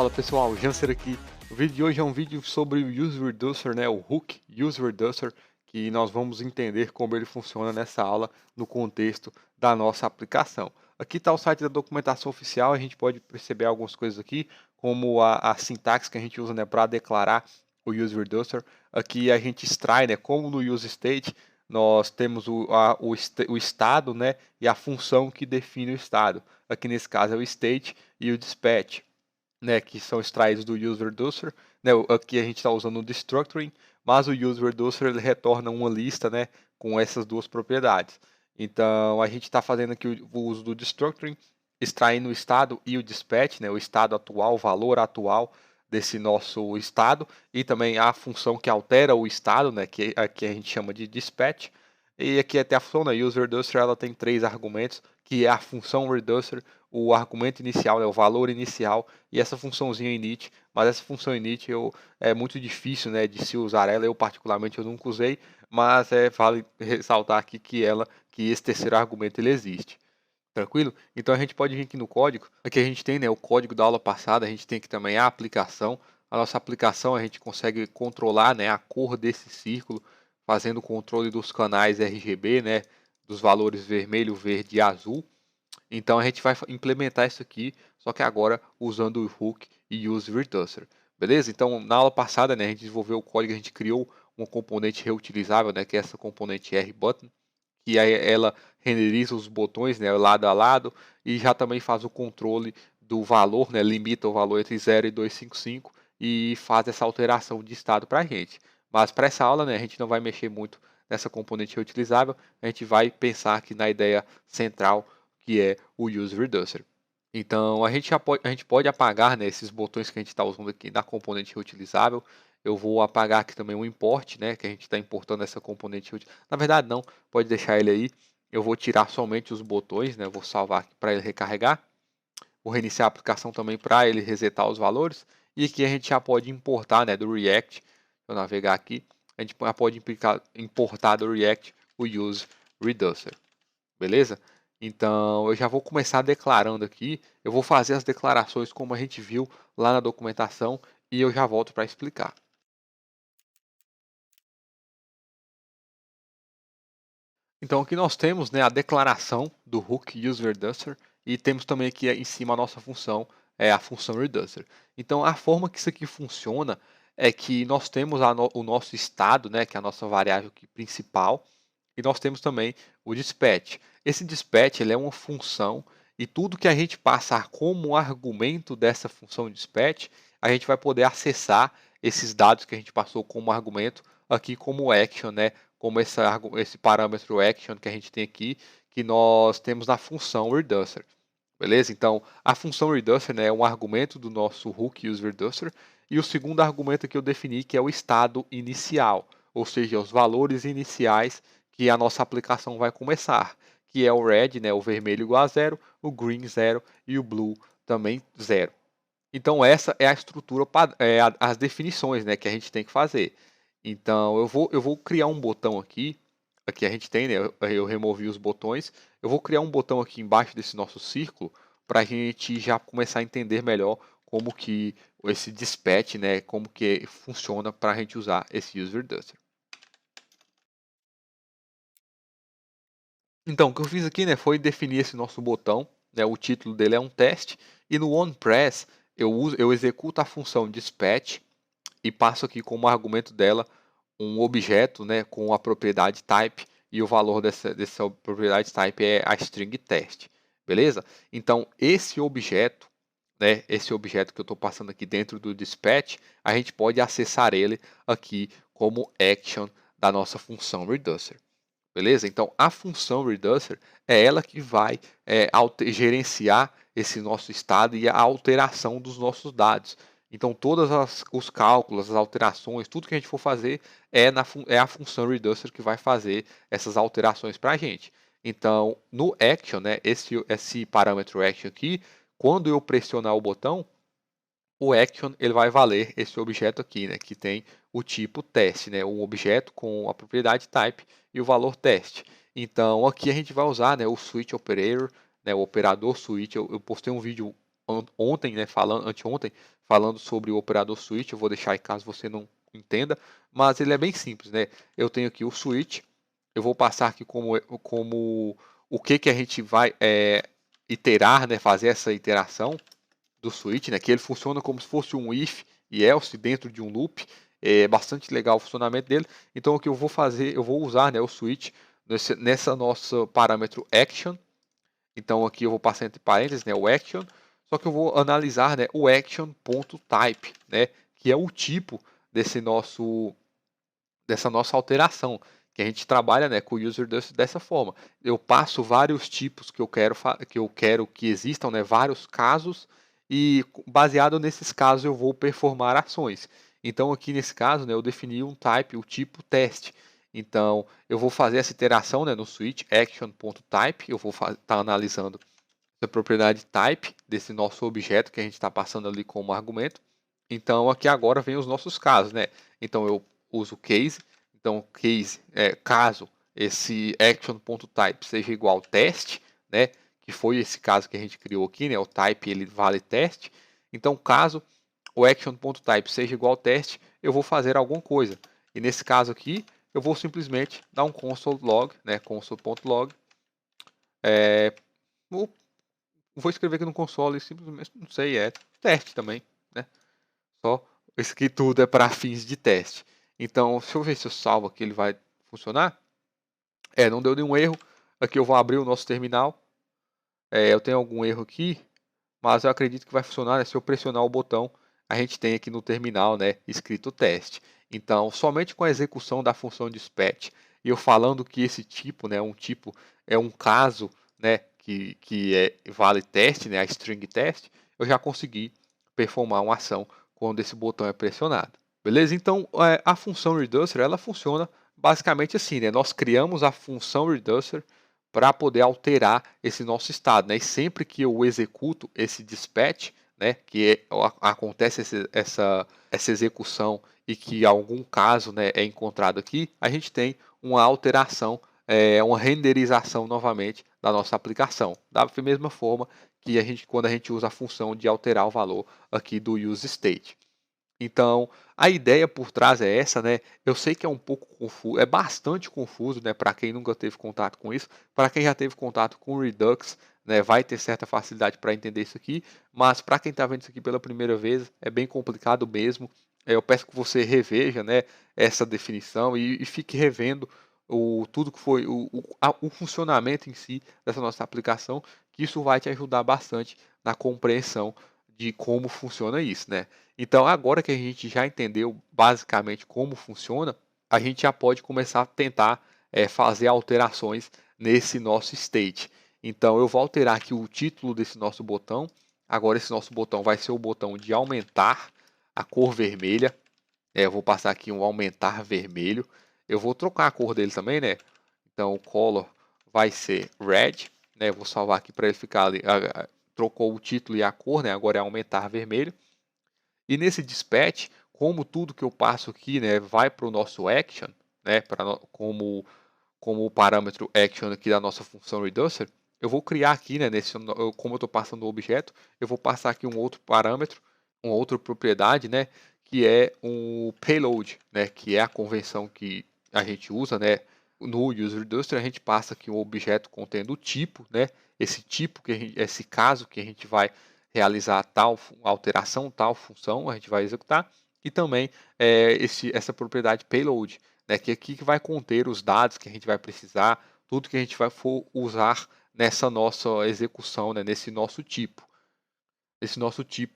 Fala pessoal, Janser aqui. O vídeo de hoje é um vídeo sobre o Use Reducer, né, o Hook Use Reducer, que nós vamos entender como ele funciona nessa aula no contexto da nossa aplicação. Aqui está o site da documentação oficial, a gente pode perceber algumas coisas aqui, como a sintaxe que a gente usa, né, para declarar o Use Reducer. Aqui a gente extrai, né, como no Use State, nós temos o estado, né, e a função que define o estado. Aqui nesse caso é o state e o dispatch, né, que são extraídos do Use Reducer, né, aqui a gente está usando o Destructuring, mas o Use Reducer ele retorna uma lista, né, com essas duas propriedades. Então a gente está fazendo aqui o uso do Destructuring, extraindo o estado e o dispatch, né, o estado atual, o valor atual desse nosso estado, e também a função que altera o estado, né, que aqui a gente chama de dispatch. E aqui até a função, né, Use Reducer, ela tem 3 argumentos, que é a função Reducer, o argumento inicial, né, o valor inicial, e essa funçãozinha init, mas essa função init é muito difícil, né, de se usar ela, eu particularmente eu nunca usei, mas vale ressaltar aqui que esse terceiro argumento ele existe. Tranquilo? Então a gente pode vir aqui no código, aqui a gente tem, né, o código da aula passada, a gente tem aqui também a aplicação. A nossa aplicação a gente consegue controlar, né, a cor desse círculo, fazendo o controle dos canais RGB, né, dos valores vermelho, verde e azul. Então a gente vai implementar isso aqui, só que agora usando o Hook e Use Reducer. Beleza? Então na aula passada, né, a gente desenvolveu o código, a gente criou uma componente reutilizável, né, que é essa componente RButton, que aí ela renderiza os botões, né, lado a lado, e já também faz o controle do valor, né, limita o valor entre 0 e 255 e faz essa alteração de estado para a gente. Mas para essa aula, né, a gente não vai mexer muito nessa componente reutilizável, a gente vai pensar aqui na ideia central, que é o Use Reducer. Então a gente pode apagar, né, esses botões que a gente está usando aqui na componente reutilizável. Eu vou apagar aqui também o import, né, que a gente está importando essa componente reutilizável. Na verdade não, pode deixar ele aí. Eu vou tirar somente os botões, né, vou salvar aqui para ele recarregar. Vou reiniciar a aplicação também para ele resetar os valores. E aqui a gente já pode importar, né, do React. Vou navegar aqui. A gente já pode importar do React o Use Reducer. Beleza? Então, eu já vou começar declarando aqui. Eu vou fazer as declarações como a gente viu lá na documentação e eu já volto para explicar. Então, aqui nós temos, né, a declaração do Hook Use Reducer e temos também aqui em cima a nossa função, a função Reducer. Então, a forma que isso aqui funciona é que nós temos o nosso estado, né, que é a nossa variável aqui principal, e nós temos também o dispatch. Esse dispatch ele é uma função e tudo que a gente passar como argumento dessa função dispatch, a gente vai poder acessar esses dados que a gente passou como argumento aqui como action, né? Como esse parâmetro action que a gente tem aqui, que nós temos na função reducer. Beleza? Então, a função reducer, né, é um argumento do nosso hook use reducer, e o segundo argumento que eu defini, que é o estado inicial, ou seja, os valores iniciais que a nossa aplicação vai começar, que é o red, né, o vermelho igual a 0, o green 0 e o blue também 0. Então essa é a estrutura, as definições, né, que a gente tem que fazer. Então eu vou criar um botão aqui, aqui a gente tem, né, eu removi os botões, eu vou criar um botão aqui embaixo desse nosso círculo para a gente já começar a entender melhor como que esse dispatch, né, como que funciona para a gente usar esse Use Reducer. Então, o que eu fiz aqui, né, foi definir esse nosso botão, né, o título dele é um teste, e no onPress eu executo a função dispatch e passo aqui como argumento dela um objeto, né, com a propriedade type, e o valor dessa propriedade type é a string test, beleza? Então, esse objeto que eu estou passando aqui dentro do dispatch, a gente pode acessar ele aqui como action da nossa função reducer. Beleza? Então, a função reducer é ela que vai gerenciar esse nosso estado e a alteração dos nossos dados. Então, todos os cálculos, as alterações, tudo que a gente for fazer é a função reducer que vai fazer essas alterações para a gente. Então, no action, né, esse parâmetro action aqui, quando eu pressionar o botão, o action ele vai valer esse objeto aqui, né, que tem o tipo teste, né, um objeto com a propriedade type e o valor teste. Então aqui a gente vai usar, né, o switch operator, né, o operador switch. Eu postei um vídeo ontem, né, anteontem, falando sobre o operador switch, eu vou deixar aí caso você não entenda, mas ele é bem simples, né? Eu tenho aqui o switch, eu vou passar aqui como o que a gente vai iterar, né? Fazer essa iteração do switch, né? Que ele funciona como se fosse um if e else dentro de um loop. É bastante legal o funcionamento dele. Então o que eu vou fazer, eu vou usar, né, o switch nessa nossa parâmetro action. Então aqui eu vou passar entre parênteses, né, o action. Só que eu vou analisar, né, o action.type, né, que é o tipo dessa nossa alteração, que a gente trabalha, né, com o user dessa forma. Eu passo vários tipos que eu quero que existam, né, vários casos, e baseado nesses casos eu vou performar ações. Então aqui nesse caso, né, eu defini um type, o tipo teste. Então eu vou fazer essa iteração, né, no switch action.type, eu vou estar analisando a propriedade type desse nosso objeto que a gente está passando ali como argumento. Então aqui agora vem os nossos casos, né? Então eu uso case, então case é caso esse action.type seja igual teste, né? Que foi esse caso que a gente criou aqui, né? O type ele vale teste. Então caso o action.type seja igual teste, eu vou fazer alguma coisa. E nesse caso aqui, eu vou simplesmente dar um console log, né? Console.log. Vou escrever aqui no console simplesmente, não sei, é teste também, né? Só isso aqui tudo é para fins de teste. Então, se eu ver se eu salvo aqui, ele vai funcionar. Não deu nenhum erro. Aqui eu vou abrir o nosso terminal. Eu tenho algum erro aqui, mas eu acredito que vai funcionar, né? Se eu pressionar o botão, a gente tem aqui no terminal, né, escrito teste. Então, somente com a execução da função dispatch e eu falando que esse tipo, né, um tipo é um caso, né, que vale teste, né, a string test, eu já consegui performar uma ação quando esse botão é pressionado. Beleza? Então, a função reducer, ela funciona basicamente assim, né? Nós criamos a função reducer para poder alterar esse nosso estado, né? E sempre que eu executo esse dispatch, né, acontece essa execução e que algum caso, né, é encontrado aqui, a gente tem uma alteração, uma renderização novamente da nossa aplicação, da mesma forma que quando a gente usa a função de alterar o valor aqui do useState. Então, a ideia por trás é essa, né? Eu sei que é um pouco confuso, é bastante confuso, né? Para quem nunca teve contato com isso, para quem já teve contato com o Redux, né? Vai ter certa facilidade para entender isso aqui, mas para quem está vendo isso aqui pela primeira vez, é bem complicado mesmo. Eu peço que você reveja, né? Essa definição e fique revendo tudo que foi o funcionamento em si dessa nossa aplicação, que isso vai te ajudar bastante na compreensão de como funciona isso, né? Então, agora que a gente já entendeu basicamente como funciona, a gente já pode começar a tentar fazer alterações nesse nosso state. Então, eu vou alterar aqui o título desse nosso botão. Agora, esse nosso botão vai ser o botão de aumentar a cor vermelha. Eu vou passar aqui um aumentar vermelho. Eu vou trocar a cor dele também, né? Então, o color vai ser red. Né? Eu vou salvar aqui para ele ficar ali. Trocou o título e a cor, né? Agora é aumentar vermelho. E nesse dispatch, como tudo que eu passo aqui, né, vai para o nosso action, né, como o parâmetro action aqui da nossa função reducer, eu vou criar aqui, né, como eu estou passando o objeto, eu vou passar aqui um outro parâmetro, uma outra propriedade, né, que é um payload, né, que é a convenção que a gente usa, né, no user reducer, a gente passa aqui um objeto contendo o tipo, né, esse tipo esse caso que a gente vai realizar tal alteração, tal função, a gente vai executar, e também essa propriedade payload, né, que aqui que vai conter os dados que a gente vai precisar, tudo que a gente vai for usar nessa nossa execução, né, nesse nosso tipo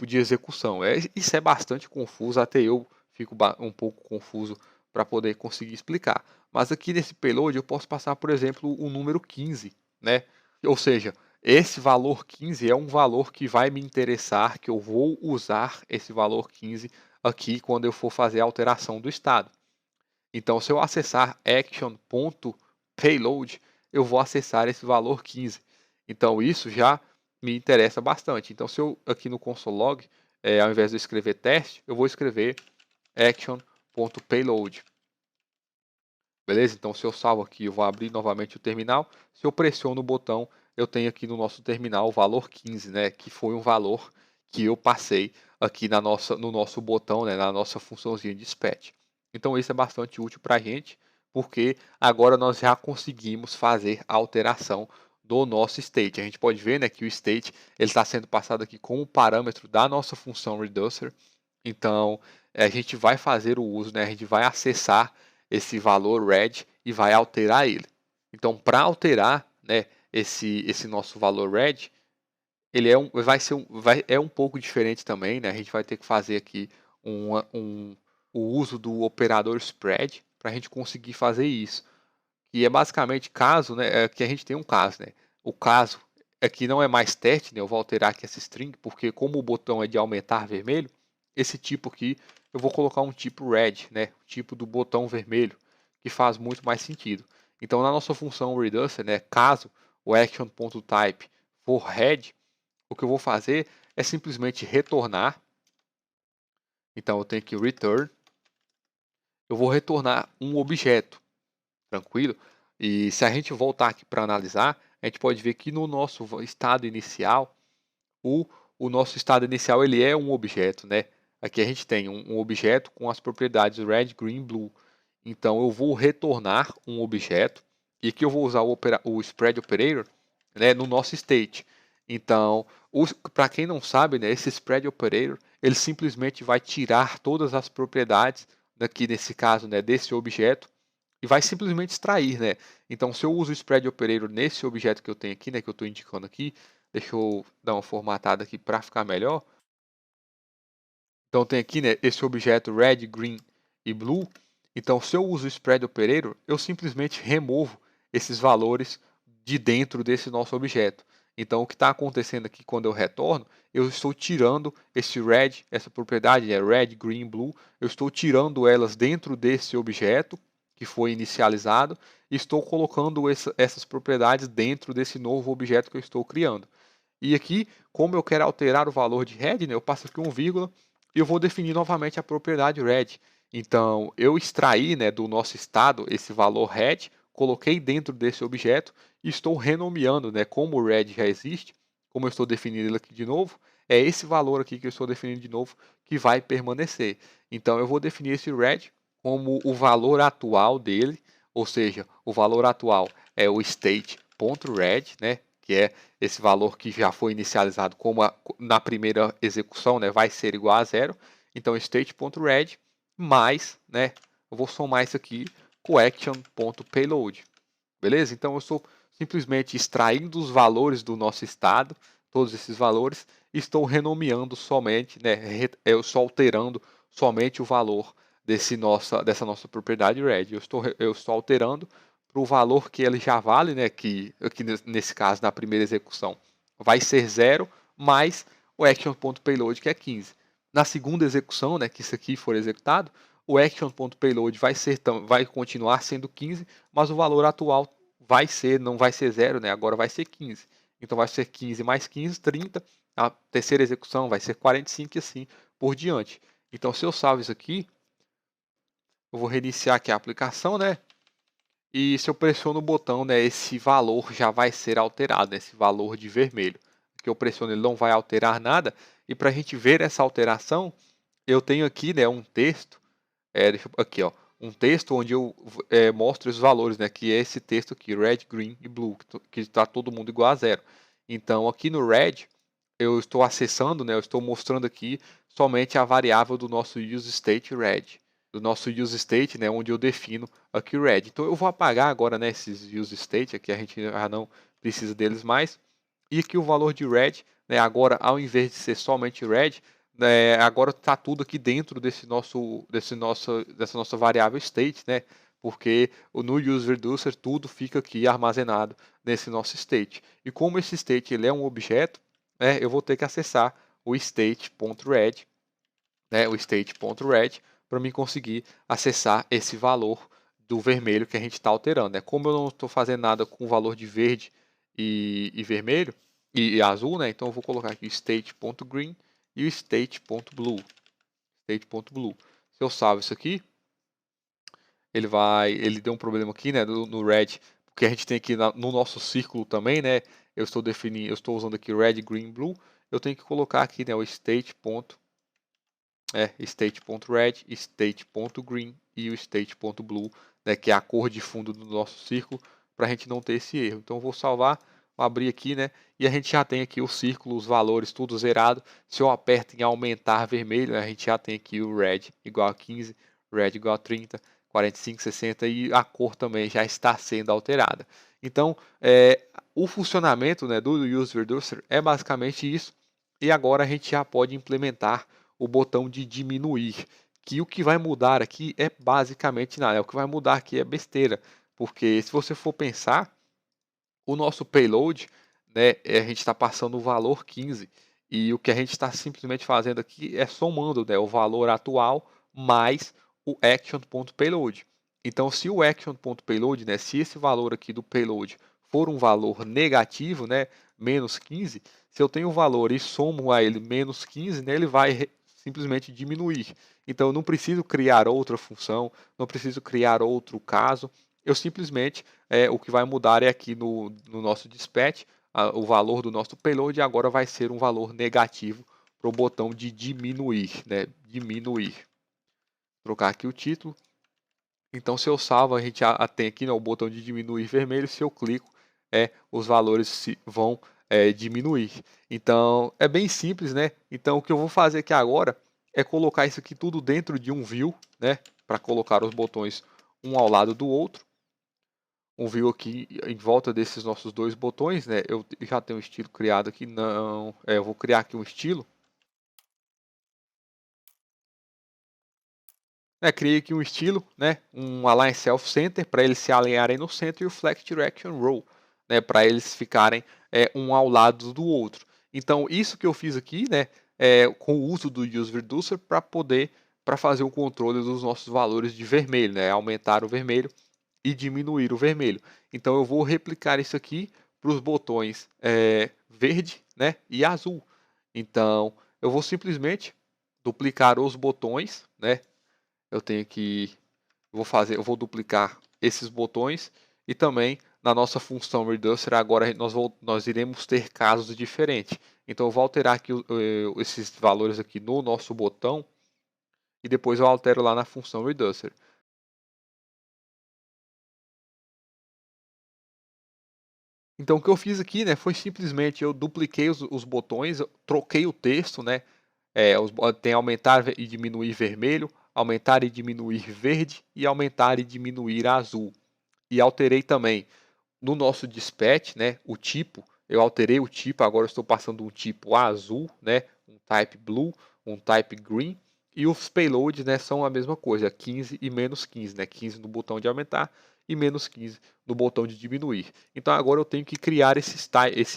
de execução. Isso é bastante confuso, até eu fico um pouco confuso para poder conseguir explicar. Mas aqui nesse payload eu posso passar, por exemplo, o número 15, né? Ou seja, esse valor 15 é um valor que vai me interessar, que eu vou usar esse valor 15 aqui quando eu for fazer a alteração do estado. Então, se eu acessar action.payload, eu vou acessar esse valor 15. Então, isso já me interessa bastante. Então, se eu aqui no console log, ao invés de eu escrever teste, eu vou escrever action.payload. Beleza? Então, se eu salvo aqui, eu vou abrir novamente o terminal. Se eu pressiono o botão, eu tenho aqui no nosso terminal o valor 15, né? Que foi um valor que eu passei aqui no nosso botão, né, na nossa funçãozinha de dispatch. Então isso é bastante útil para a gente, porque agora nós já conseguimos fazer a alteração do nosso state. A gente pode ver, né, que o state ele está sendo passado aqui como parâmetro da nossa função reducer. Então a gente vai fazer o uso, né, a gente vai acessar esse valor red e vai alterar ele. Então para alterar, né, esse nosso valor red, ele é um pouco diferente também, né? A gente vai ter que fazer aqui o uso do operador spread para a gente conseguir fazer isso. E é basicamente caso, né? Que a gente tem um caso, né? O caso aqui não é mais teste, né? Eu vou alterar aqui essa string, porque como o botão é de aumentar vermelho, esse tipo aqui eu vou colocar um tipo red, né? O tipo do botão vermelho, que faz muito mais sentido. Então na nossa função reducer, né? Caso o action.type for red, o que eu vou fazer é simplesmente retornar. Então eu tenho que return. Eu vou retornar um objeto, tranquilo? E se a gente voltar aqui para analisar, a gente pode ver que no nosso estado inicial, o, o nosso estado inicial ele é um objeto, né? Aqui a gente tem um objeto com as propriedades red, green, blue. Então eu vou retornar um objeto e aqui eu vou usar o spread operator, né, no nosso state. Então, para quem não sabe, né, esse spread operator ele simplesmente vai tirar todas as propriedades daqui nesse caso, né, desse objeto e vai simplesmente extrair, né? Então, se eu uso o spread operator nesse objeto que eu tenho aqui, né, que eu estou indicando aqui, deixa eu dar uma formatada aqui para ficar melhor. Então tem aqui, né, esse objeto red, green e blue. Então se eu uso o spread operator, eu simplesmente removo esses valores de dentro desse nosso objeto. Então o que está acontecendo aqui quando eu retorno, eu estou tirando esse red, essa propriedade é red, green, blue, eu estou tirando elas dentro desse objeto que foi inicializado e estou colocando essas propriedades dentro desse novo objeto que eu estou criando. E aqui, como eu quero alterar o valor de red, né, eu passo aqui um vírgula e eu vou definir novamente a propriedade red. Então, eu extraí, né, do nosso estado esse valor red, coloquei dentro desse objeto e estou renomeando, né, como o red já existe, como eu estou definindo ele aqui de novo, é esse valor aqui que eu estou definindo de novo que vai permanecer. Então, eu vou definir esse red como o valor atual dele, ou seja, o valor atual é o state.red, né, que é esse valor que já foi inicializado como na primeira execução, né, vai ser igual a zero. Então, state.red mais, né, eu vou somar isso aqui com action.payload. Beleza? Então, eu estou simplesmente extraindo os valores do nosso estado, todos esses valores, e estou renomeando somente, né, eu estou alterando somente o valor dessa nossa propriedade red. Eu estou alterando para o valor que ele já vale, né, que aqui nesse caso, na primeira execução, vai ser zero, mais o action.payload, que é 15. Na segunda execução, né, que isso aqui for executado, o action.payload vai continuar sendo 15, mas o valor atual não vai ser zero, né, agora vai ser 15. Então vai ser 15 mais 15, 30. A terceira execução vai ser 45 e assim por diante. Então se eu salvo isso aqui, eu vou reiniciar aqui a aplicação, né? E se eu pressiono o botão, né, esse valor já vai ser alterado, né, esse valor de vermelho. Que eu pressiono, ele não vai alterar nada. E para a gente ver essa alteração, eu tenho aqui, né, um texto, aqui, ó, um texto onde eu mostro os valores, né, que é esse texto aqui, red, green e blue, que está todo mundo igual a zero. Então, aqui no red, eu estou acessando, né, eu estou mostrando aqui somente a variável do nosso useState red, do nosso useState, né, onde eu defino aqui red. Então eu vou apagar agora, né, esses useState, aqui a gente já não precisa deles mais. E aqui o valor de red, né, agora ao invés de ser somente red, né, agora está tudo aqui dentro dessa nossa variável state, né? Porque no useReducer tudo fica aqui armazenado nesse nosso state. E como esse state ele é um objeto, né, eu vou ter que acessar o state.red, né, o state.red, para mim conseguir acessar esse valor do vermelho que a gente está alterando. Né? Como eu não estou fazendo nada com o valor de verde e vermelho e azul, né? Então eu vou colocar aqui state.green e o state.blue. State.blue. Se eu salvo isso aqui, ele deu um problema aqui, né, no red, porque a gente tem aqui no nosso círculo também, né, eu estou usando aqui red, green, blue, eu tenho que colocar aqui, né, o state.red, state.green e o state.blue, né, que é a cor de fundo do nosso círculo, para a gente não ter esse erro. Então eu vou salvar, vou abrir aqui, né, e a gente já tem aqui o círculo, os valores, tudo zerado. Se eu aperto em aumentar vermelho, né, a gente já tem aqui o red igual a 15, red igual a 30, 45, 60 e a cor também já está sendo alterada. Então, o funcionamento, né, do Use Reducer é basicamente isso. E agora a gente já pode implementar o botão de diminuir, que o que vai mudar aqui é basicamente nada, o que vai mudar aqui é besteira, porque se você for pensar, o nosso payload, né, a gente está passando o valor 15, e o que a gente está simplesmente fazendo aqui é somando, né, o valor atual mais o action.payload. Então, se o action.payload, né, se esse valor aqui do payload for um valor negativo, né, menos 15, se eu tenho um valor e somo a ele menos 15, né, ele vai simplesmente diminuir. Então, eu não preciso criar outra função, não preciso criar outro caso, eu simplesmente, o que vai mudar é aqui no nosso dispatch, o valor do nosso payload agora vai ser um valor negativo para o botão de diminuir, né? Diminuir. Vou trocar aqui o título. Então, se eu salvo, a gente tem aqui, né, o botão de diminuir vermelho. Se eu clico, os valores vão diminuir. Então, é bem simples, né? Então, o que eu vou fazer aqui agora é colocar isso aqui tudo dentro de um view, né? Para colocar os botões um ao lado do outro. Um view aqui em volta desses nossos dois botões, né? Eu já tenho um estilo criado aqui, não, eu vou criar aqui um estilo. Criei aqui um estilo, né? Um Align Self Center para eles se alinharem no centro e o Flex Direction Row, né? Para eles ficarem um ao lado do outro. Então isso que eu fiz aqui, né? Com o uso do Use Reducer para fazer o controle dos nossos valores de vermelho, né? Aumentar o vermelho e diminuir o vermelho. Então eu vou replicar isso aqui para os botões verde, né, e azul. Então eu vou simplesmente duplicar os botões, né? Eu tenho que eu vou duplicar esses botões e também na nossa função reducer agora nós iremos ter casos diferentes. Então eu vou alterar aqui esses valores aqui no nosso botão e depois eu altero lá na função reducer. Então, o que eu fiz aqui, né, foi simplesmente eu dupliquei os botões, eu troquei o texto, né, tem aumentar e diminuir vermelho, aumentar e diminuir verde e aumentar e diminuir azul. E alterei também no nosso dispatch, né, o tipo, eu alterei o tipo, agora eu estou passando um tipo azul, né, um type blue, um type green, e os payloads, né, são a mesma coisa, 15 e menos 15, né, 15 no botão de aumentar e menos 15 no botão de diminuir. Então agora eu tenho que criar esses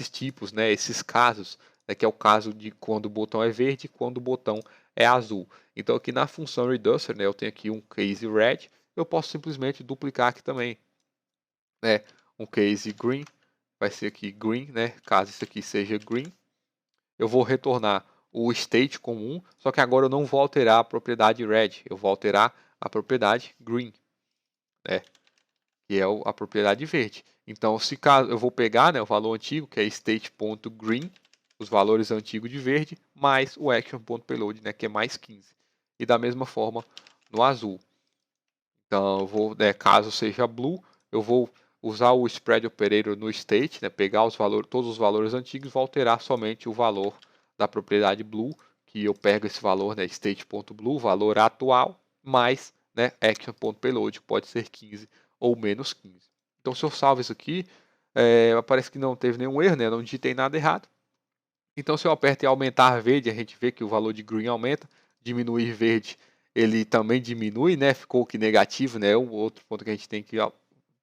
tipos, né, esses casos, né, que é o caso de quando o botão é verde e quando o botão é azul. Então aqui na função reducer, né, eu tenho aqui um case red, eu posso simplesmente duplicar aqui também, né, um case green, vai ser aqui green, né, caso isso aqui seja green. Eu vou retornar o state comum, só que agora eu não vou alterar a propriedade red, eu vou alterar a propriedade green, né, que é a propriedade verde. Então, se caso eu vou pegar, né, o valor antigo, que é state.green, os valores antigos de verde, mais o action.payload, né, que é mais 15. E da mesma forma no azul. Então, eu vou, caso seja blue, eu vou usar o spread operator no state, né, pegar todos os valores antigos e vou alterar somente o valor da propriedade blue, que eu pego esse valor, né, state.blue, valor atual, mais, né, action.payload, que pode ser 15 ou menos 15. Então, se eu salvo isso aqui, parece que não teve nenhum erro, né, não digitei nada errado. Então, se eu aperto em aumentar verde, a gente vê que o valor de green aumenta, diminuir verde, ele também diminui, né? Ficou que negativo, né? O outro ponto que a gente tem que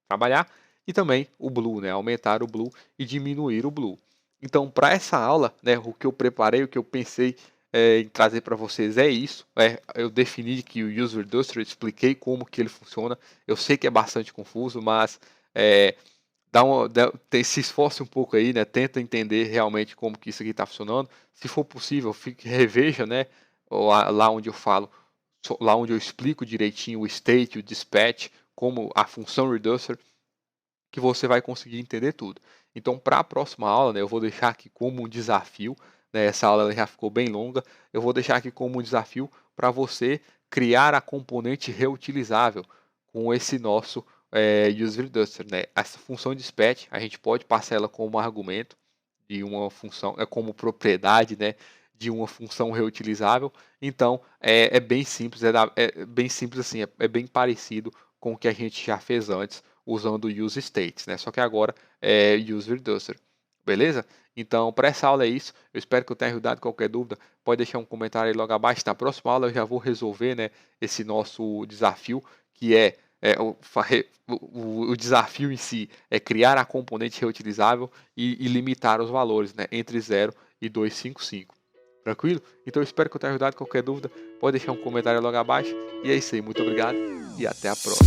trabalhar. E também o blue, né? Aumentar o blue e diminuir o blue. Então, para essa aula, né, o que eu preparei, o que eu pensei em trazer para vocês é isso. Eu defini que o Use Reducer, expliquei como que ele funciona. Eu sei que é bastante confuso, mas se esforce um pouco aí, né? Tenta entender realmente como que isso aqui está funcionando. Se for possível, reveja, né? Lá onde eu falo, lá onde eu explico direitinho o state, o dispatch, como a função reducer, que você vai conseguir entender tudo. Então, para a próxima aula, né, eu vou deixar aqui como um desafio né? Essa aula ela já ficou bem longa. Eu vou deixar aqui como um desafio para você criar a componente reutilizável com esse nosso useReducer, né? Essa função dispatch, a gente pode passar ela como argumento de uma função, como propriedade, né, de uma função reutilizável. Então, é bem simples, é bem simples assim, é bem parecido com o que a gente já fez antes, usando o useStates, né? Só que agora é useReducer, beleza? Então, para essa aula é isso. Eu espero que eu tenha ajudado. Qualquer dúvida, pode deixar um comentário aí logo abaixo. Na próxima aula eu já vou resolver, né, esse nosso desafio, que o desafio em si é criar a componente reutilizável e limitar os valores, né, entre 0 e 255. Tranquilo? Então eu espero que eu tenha ajudado. Qualquer dúvida, pode deixar um comentário logo abaixo. E é isso aí. Muito obrigado e até a próxima.